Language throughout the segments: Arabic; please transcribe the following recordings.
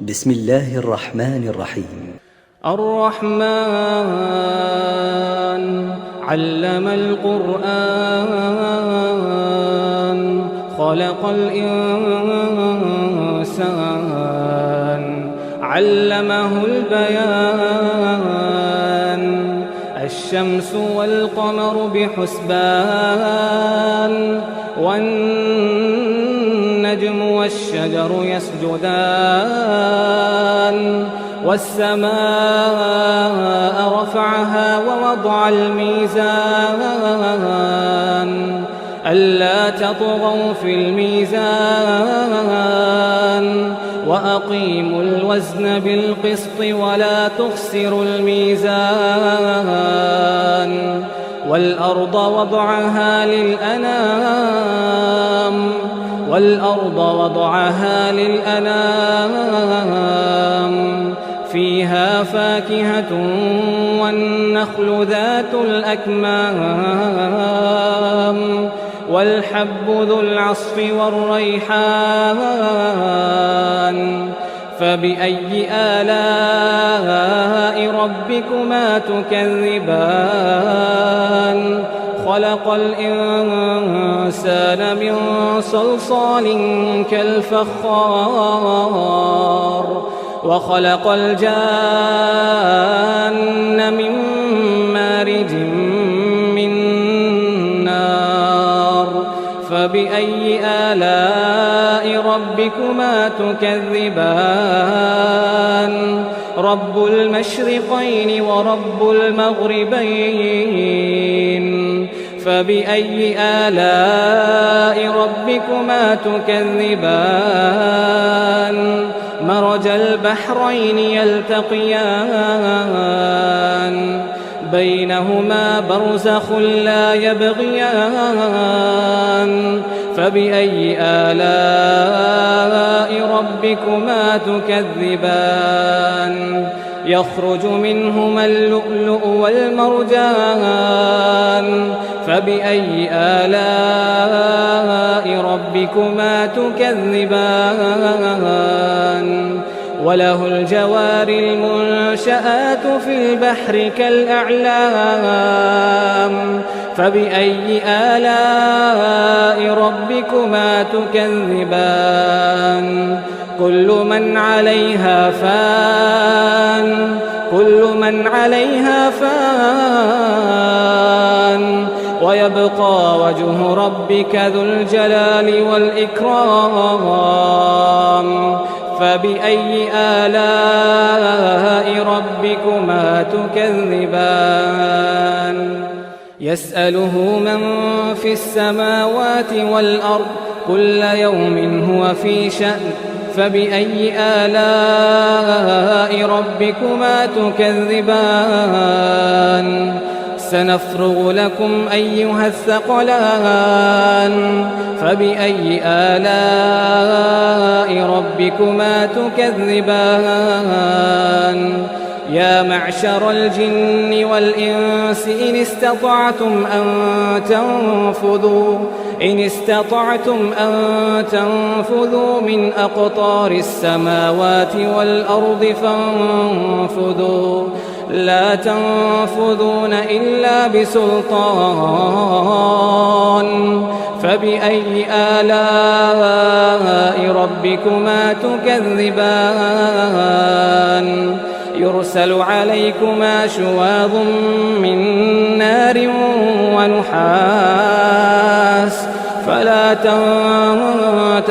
بسم الله الرحمن الرحيم. الرحمن علم القرآن خلق الإنسان علمه البيان الشمس والقمر بحسبان والنجم والشجر يسجدان والسماء رفعها ووضع الميزان ألا تطغوا في الميزان وأقيموا الوزن بالقسط ولا تخسروا الميزان والأرض وضعها للأنام فيها فاكهة والنخل ذات الأكمام والحب ذو العصف والريحان فبأي آلاء ربكما تكذبان خلق الإنسان من صلصال كالفخار وخلق الجان من مارج من نار فبأي آلاء ربكما تكذبان رب المشرقين ورب المغربين فبأي آلاء ربكما تكذبان مرج البحرين يلتقيان بينهما برزخ لا يبغيان فبأي آلاء ربكما تكذبان يخرج منهما اللؤلؤ والمرجان فبأي آلاء ربكما تكذبان وله الجوار المنشآت في البحر كالأعلام فبأي آلاء ربكما تكذبان كل من عليها فان ويبقى وجه ربك ذو الجلال والإكرام فبأي آلاء ربكما تكذبان يسأله من في السماوات والأرض كل يوم هو في شأن فبأي آلاء ربكما تكذبان سنفرغ لكم أيها الثقلان فبأي آلاء ربكما تكذبان يا معشر الجن والإنس إن استطعتم أن تنفذوا من أقطار السماوات والأرض فانفذوا لا تنفذون إلا بسلطان فبأي آلاء ربكما تكذبان يرسل عليكما شواظ من نار ونحاس فلا تنتصران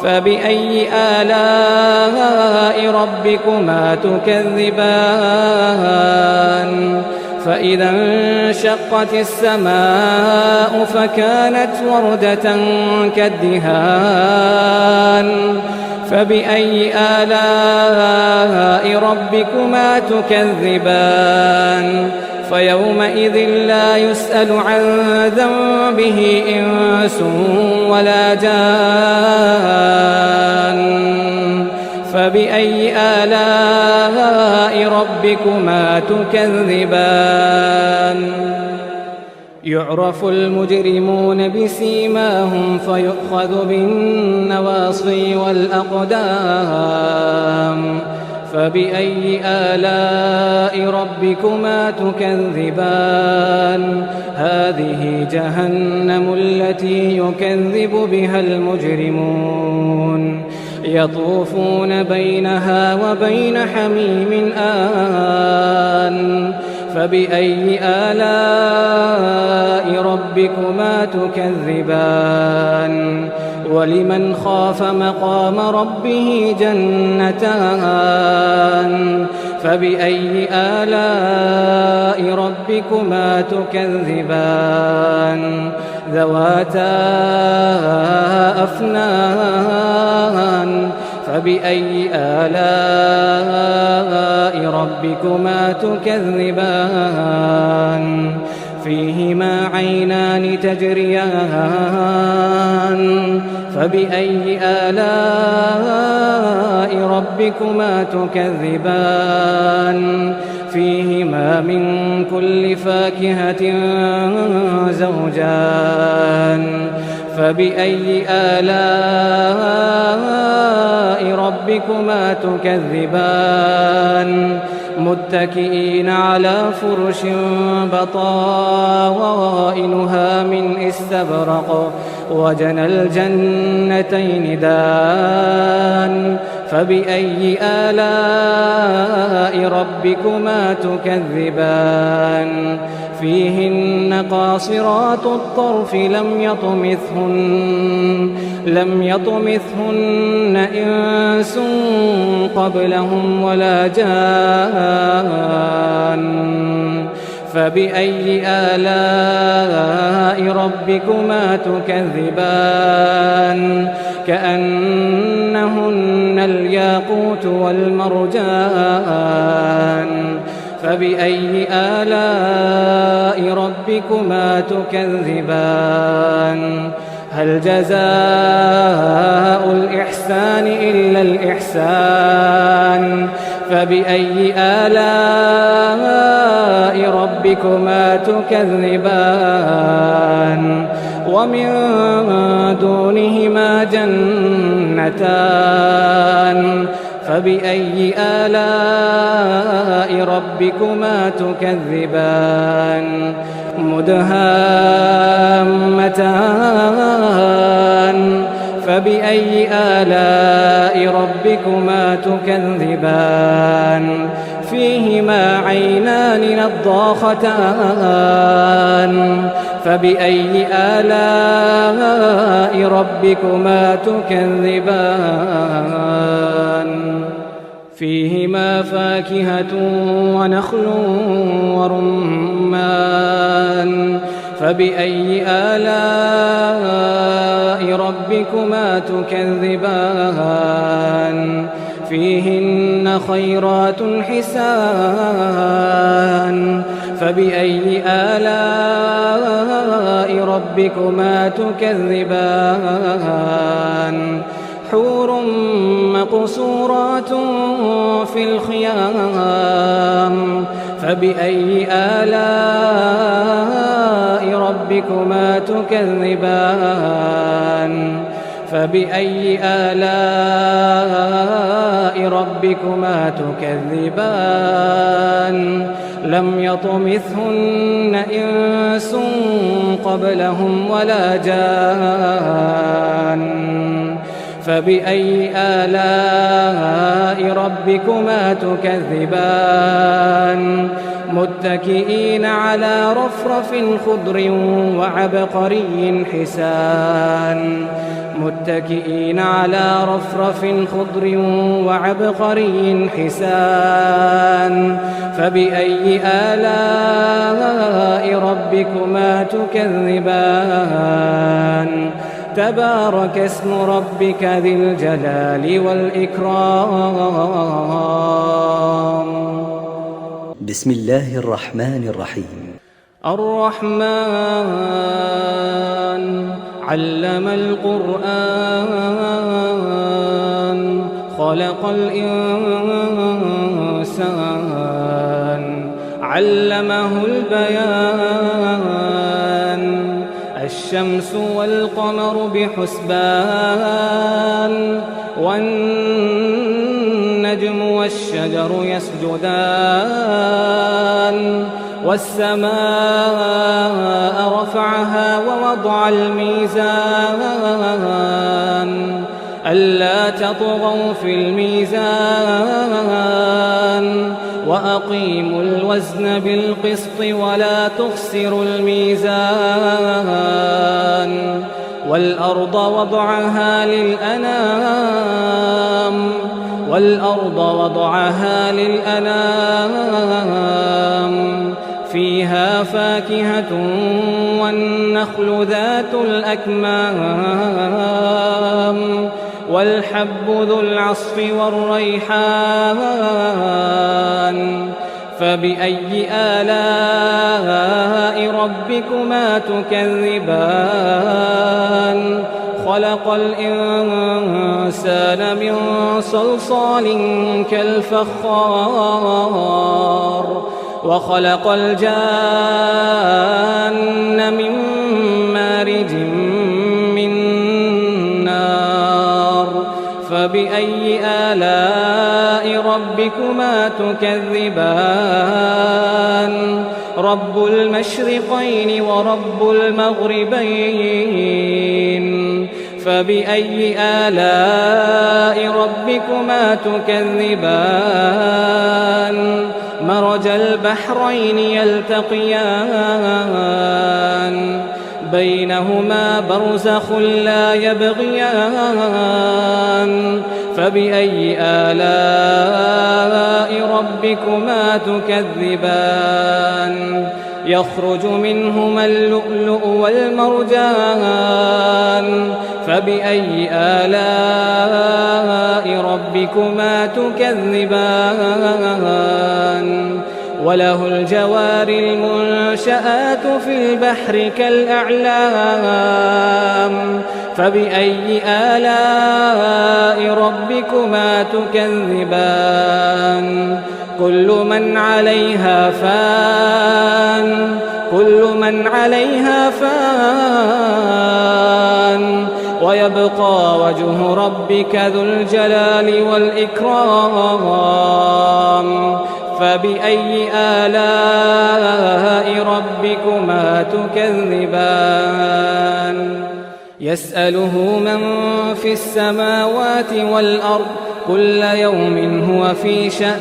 فبأي آلاء ربكما تكذبان فإذا انشقت السماء فكانت وردة كالدهان فبأي آلاء ربكما تكذبان فيومئذ لا يسأل عن ذنبه إنس ولا جان فبأي آلاء ربكما تكذبان يعرف المجرمون بسيماهم فيؤخذ بالنواصي والأقدام فبأي آلاء ربكما تكذبان هذه جهنم التي يكذب بها المجرمون يطوفون بينها وبين حميم آن فبأي آلاء ربكما تكذبان ولمن خاف مقام ربه جنتان فبأي آلاء ربكما تكذبان ذواتا أفنان فبأي آلاء ربكما تكذبان فيهما عينان تجريان فبأي آلاء ربكما تكذبان فيهما من كل فاكهة زوجان فبأي آلاء ربكما تكذبان متكئين على فرش بطائنها من استبرق وجنى الجنتين دان فبأي آلاء ربكما تكذبان فيهن قاصرات الطرف لم يطمثهن إنس قبلهم ولا جان فبأي آلاء ربكما تكذبان كأنهن الياقوت والمرجان فبأي آلاء ربكما تكذبان هل جزاء الإحسان إلا الإحسان فبأي آلاء ربكما تكذبان ومن دونهما جنتان فبأي آلاء ربكما تكذبان مدهامتان فبأي آلاء ربكما تكذبان فيهما عينان نضاختان فبأي آلاء ربكما تكذبان فيهما فاكهة ونخل ورمان فبأي آلاء ربكما تكذبان فيهن خيرات حسان فبأي آلاء ربكما تكذبان حور مقصورات في الخيام فبأي آلاء ربكما تكذبان فبأي آلاء ربكما تكذبان لم يطمثهن إنس قبلهم ولا جان فبأي آلاء ربكما تكذبان متكئين على رفرف خضر وعبقري حسان متكئين على رفرف خضر وعبقري حسان فبأي آلاء ربكما تكذبان تبارك اسم ربك ذي الجلال والإكرام بسم الله الرحمن الرحيم الرحمن علم القرآن خلق الإنسان علمه البيان الشمس والقمر بحسبان والنجم والشجر يسجدان والسماء رفعها ووضع الميزان ألا تطغوا في الميزان وأقيموا الوزن بالقسط ولا تخسروا الميزان والأرض وضعها للأنام فيها فاكهة والنخل ذات الأكمام والحب ذو العصف والريحان فبأي آلاء ربكما تكذبان خلق الإنسان من صلصال كالفخار وخلق الجان من مارج من نار فبأي آلاء ربكما تكذبان رب المشرقين ورب المغربين فبأي آلاء ربكما تكذبان مرج البحرين يلتقيان بينهما برزخ لا يبغيان فبأي آلاء ربكما تكذبان يخرج منهما اللؤلؤ والمرجان فبأي آلاء ربكما تكذبان وله الجوار المنشآت في البحر كالأعلام فبأي آلاء ربكما تكذبان كل من عليها فان ويبقى وجه ربك ذو الجلال والإكرام فبأي آلاء ربكما تكذبان يسأله من في السماوات والأرض كل يوم هو في شأن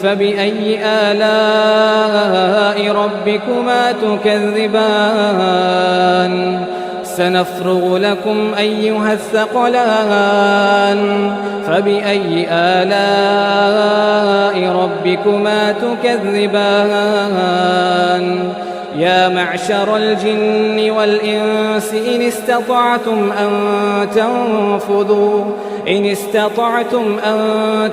فبأي آلاء ربكما تكذبان سنفرغ لكم أيها الثقلان فبأي آلاء ربكما تكذبان يا معشر الجن والإنس إن استطعتم أن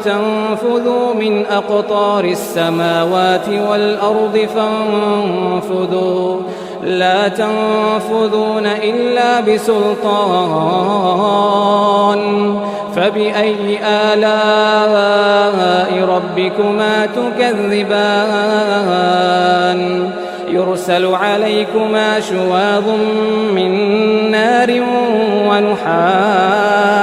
تنفذوا من أقطار السماوات والأرض فانفذوا لا تنفذون إلا بسلطان فبأي آلاء ربكما تكذبان يرسل عليكما شواظ من نار ونحاس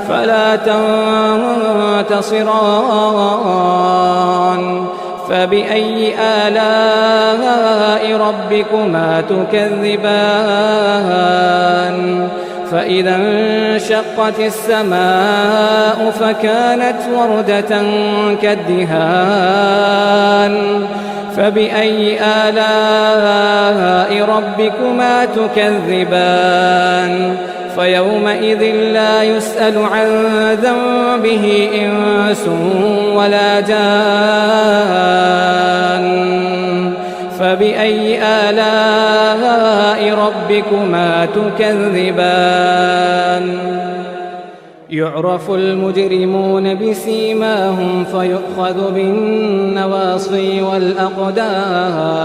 فلا تنتصران فبأي آلاء ربكما تكذبان فإذا انشقت السماء فكانت وردة كالدهان فبأي آلاء ربكما تكذبان فيومئذ لا يسأل عن ذنبه إنس ولا جان فبأي آلاء ربكما تكذبان يعرف المجرمون بسيماهم فيؤخذ بالنواصي والأقدام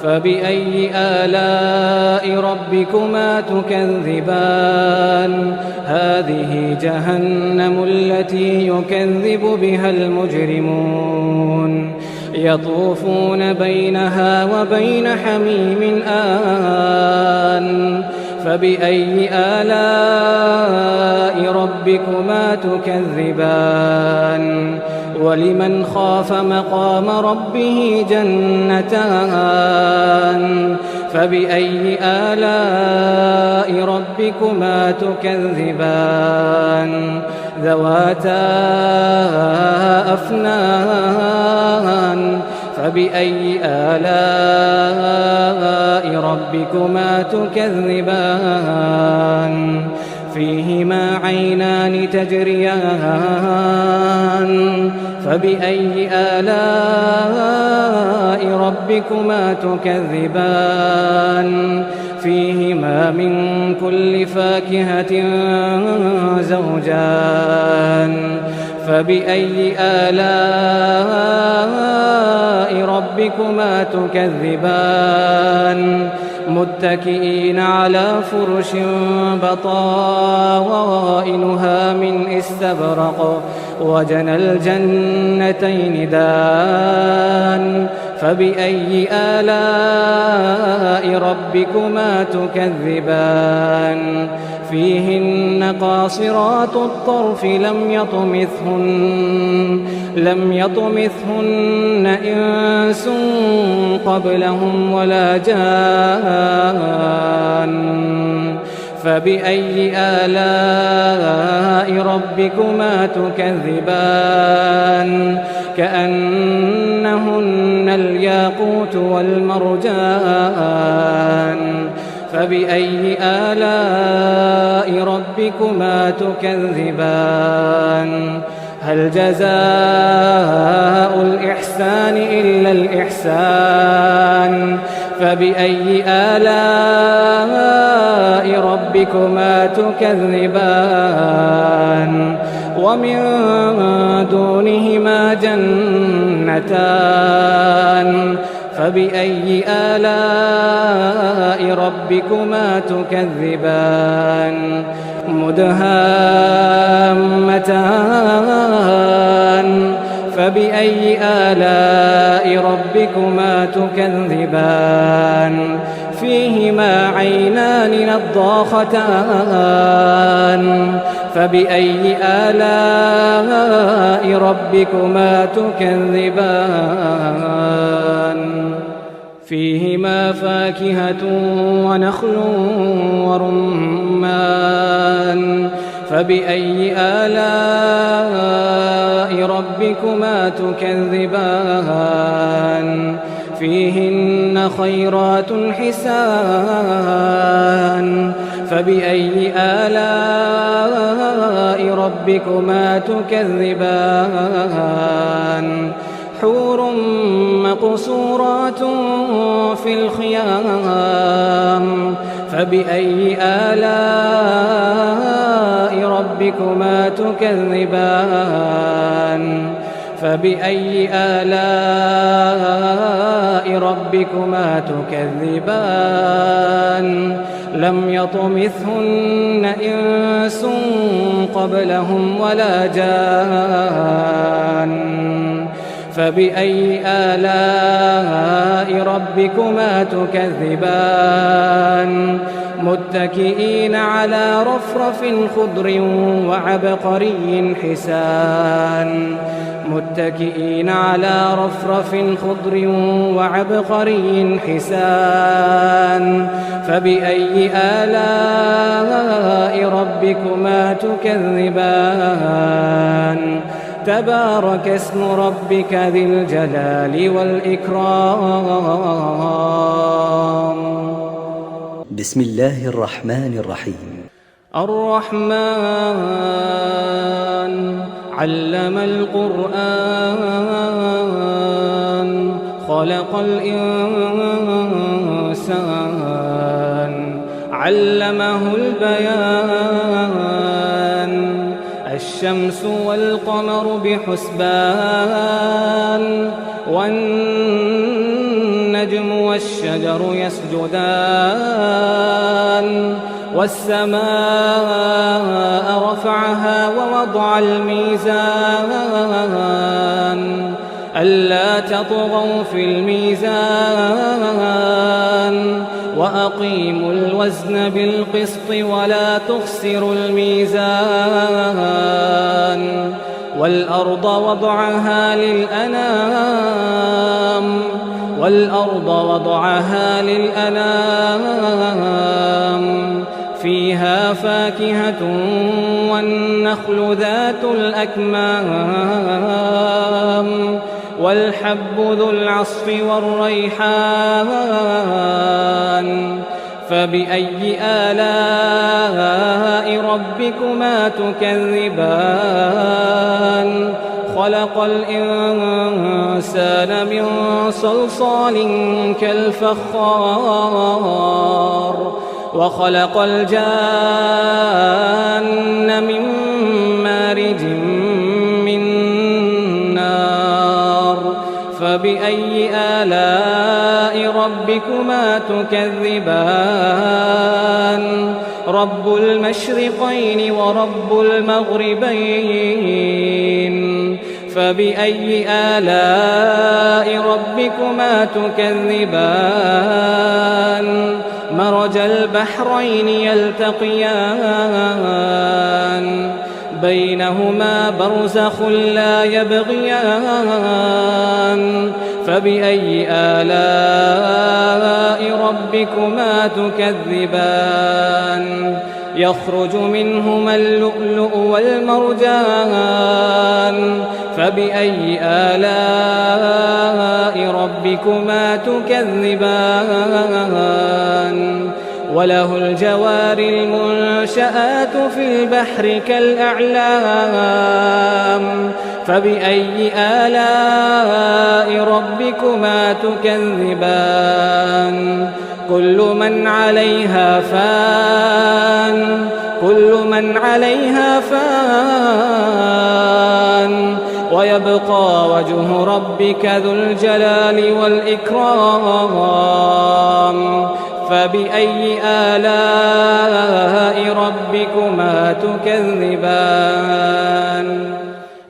فبأي آلاء ربكما تكذبان هذه جهنم التي يكذب بها المجرمون يطوفون بينها وبين حميم آن فبأي آلاء ربكما تكذبان ولمن خاف مقام ربه جنتان فبأي آلاء ربكما تكذبان ذواتا أفنان فبأي آلاء ربكما تكذبان فيهما عينان تجريان فبأي آلاء ربكما تكذبان فيهما من كل فاكهة زوجان فبأي آلاء ربكما تكذبان متكئين على فرش بطائنها من استبرق وجنى الجنتين دان فبأي آلاء ربكما تكذبان فيهن قاصرات الطرف لم يطمثهن إنس قبلهم ولا جان فبأي آلاء ربكما تكذبان كأنهن الياقوت والمرجان فبأي آلاء ربكما تكذبان هل جزاء الإحسان إلا الإحسان فبأي آلاء ربكما تكذبان ومن دونهما جنتان فبأي آلاء ربكما تكذبان مدهامتان فبأي آلاء ربكما تكذبان فيهما عينان نضاختان فبأي آلاء ربكما تكذبان فيهما فاكهة ونخل ورمان فبأي آلاء ربكما تكذبان فيهن خيرات حسان فبأي آلاء ربكما تكذبان حور مقصورات في الخيام فبأي آلاء ربكما تكذبان فبأي آلاء ربكما تكذبان لم يطمثهن إنس قبلهم ولا جان فبأي آلاء ربكما تكذبان متكئين على رفرف خضر وعبقري حسان متكئين على رفرف خضر وعبقري حسان فبأي آلاء ربكما تكذبان تبارك اسم ربك ذي الجلال والإكرام بسم الله الرحمن الرحيم الرحمن علم القرآن خلق الإنسان علمه البيان الشمس والقمر بحسبان والنجم والشجر يسجدان والسماء رفعها ووضع الميزان ألا تطغوا في الميزان وأقيموا الوزن بالقسط ولا تخسروا الميزان والأرض وضعها للأنام فيها فاكهة والنخل ذات الأكمام والحب ذو العصف والريحان فبأي آلاء ربكما تكذبان خلق الإنسان من صلصال كالفخار وخلق الجان من مارج من نار فبأي آلاء ربكما تكذبان رب المشرقين ورب المغربين فبأي آلاء ربكما تكذبان مرج البحرين يلتقيان بينهما برزخ لا يبغيان فبأي آلاء ربكما تكذبان يخرج منهما اللؤلؤ والمرجان فبأي آلاء ربكما تكذبان وله الجوار المنشآت في البحر كالأعلام فبأي آلاء ربكما تكذبان كل من عليها فان ويبقى وجه ربك ذو الجلال والإكرام فبأي آلاء ربكما تكذبان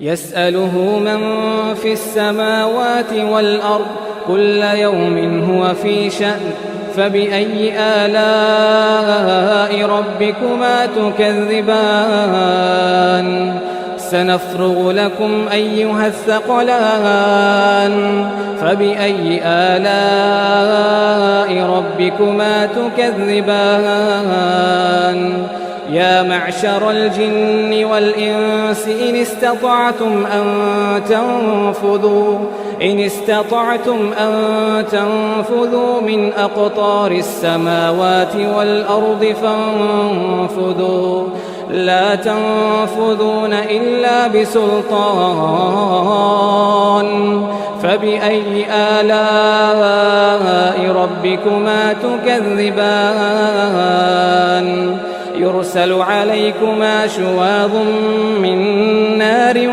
يسأله من في السماوات والأرض كل يوم هو في شأن فبأي آلاء ربكما تكذبان سنفرغ لكم أيها الثقلان فبأي آلاء ربكما تكذبان يا معشر الجن والإنس إن استطعتم أن تنفذوا من أقطار السماوات والأرض فانفذوا لا تنفذون إلا بسلطان فبأي آلاء ربكما تكذبان يرسل عليكما شواظ من نار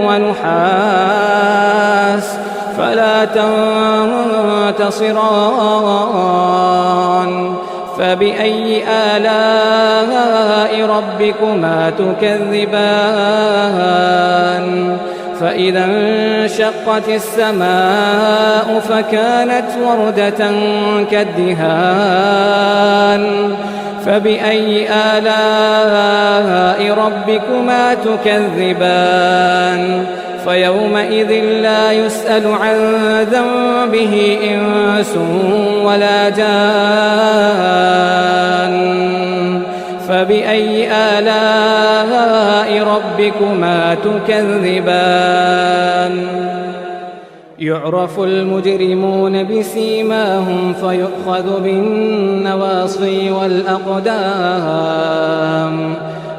ونحاس فلا تنتصران فبأي آلاء ربكما تكذبان فإذا انشقت السماء فكانت وردة كالدهان فبأي آلاء ربكما تكذبان فيومئذ لا يسأل عن ذنبه إنس ولا جان فبأي آلاء ربكما تكذبان يعرف المجرمون بسيماهم فيؤخذ بالنواصي والأقدام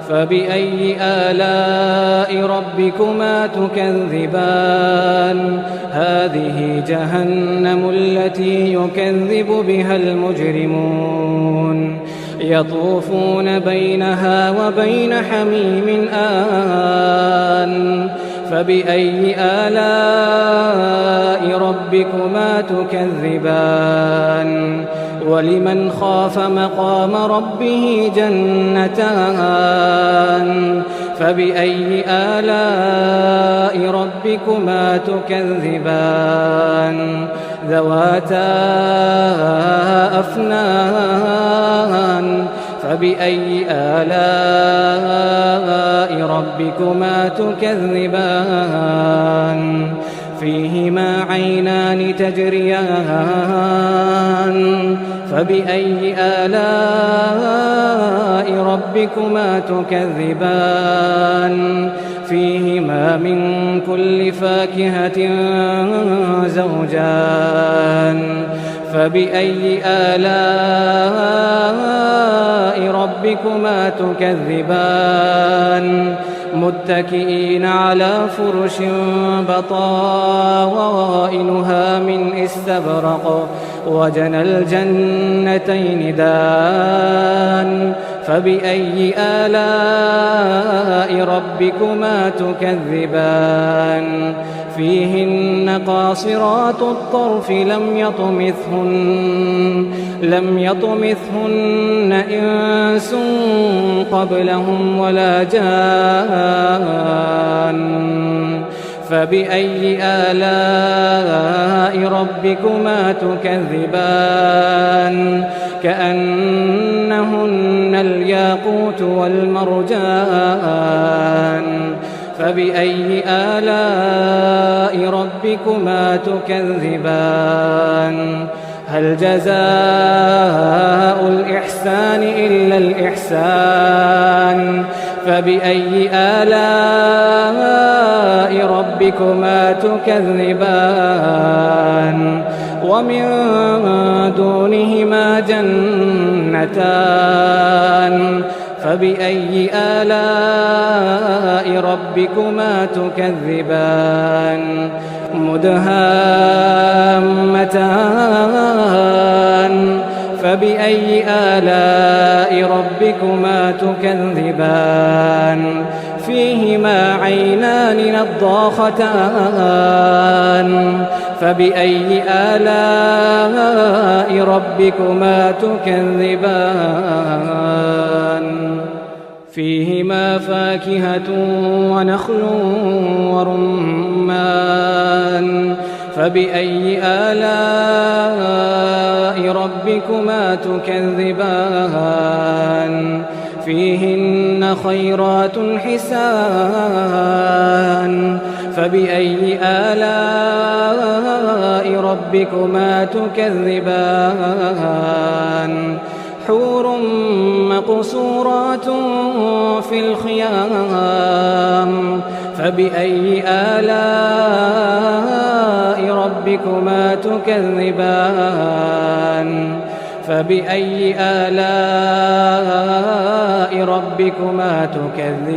فبأي آلاء ربكما تكذبان هذه جهنم التي يكذب بها المجرمون يطوفون بينها وبين حميم آن فبأي آلاء ربكما تكذبان ولمن خاف مقام ربه جنتان فبأي آلاء ربكما تكذبان ذواتا أفنان فبأي آلاء ربكما تكذبان فيهما عينان تجريان فبأي آلاء ربكما تكذبان فيهما من كل فاكهة زوجان فبأي آلاء ربكما تكذبان متكئين على فرش بطائنها من استبرق وجنى الجنتين دان فبأي آلاء ربكما تكذبان فيهن قاصرات الطرف لم يطمثهن إنس قبلهم ولا جان فبأي آلاء ربكما تكذبان كأنهن الياقوت والمرجان فبأي آلاء ربكما تكذبان هل جزاء الإحسان إلا الإحسان فبأي آلاء ربكما تكذبان ومن دونهما جنتان فبأي آلاء ربكما تكذبان مدهامتان فبأي آلاء ربكما تكذبان فيهما عينان نضاختان فبأي آلاء ربكما تكذبان فيهما فاكهة ونخل ورمان فبأي آلاء ربكما تكذبان فيهن خيرات حسان فبأي آلاء ربكما تكذبان حور مقصورات في الخيام فبأي آلاء ربكما تكذبان فبأي آلاء ربكما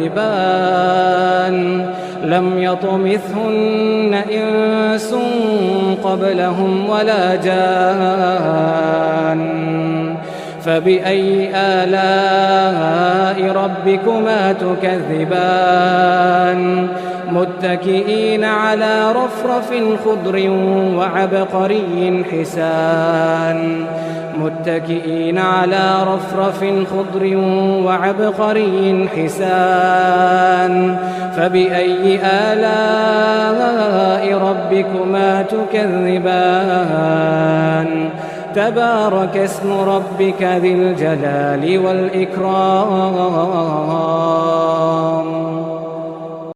تكذبان لم يطمثهن إنس قبلهم ولا جان فبأي آلاء ربكما تكذبان متكئين على رفرف خضر وعبقري حسان متكئين على رفرف خضر وعبقري حسان فبأي آلاء ربكما تكذبان تبارك اسم ربك ذي الجلال والإكرام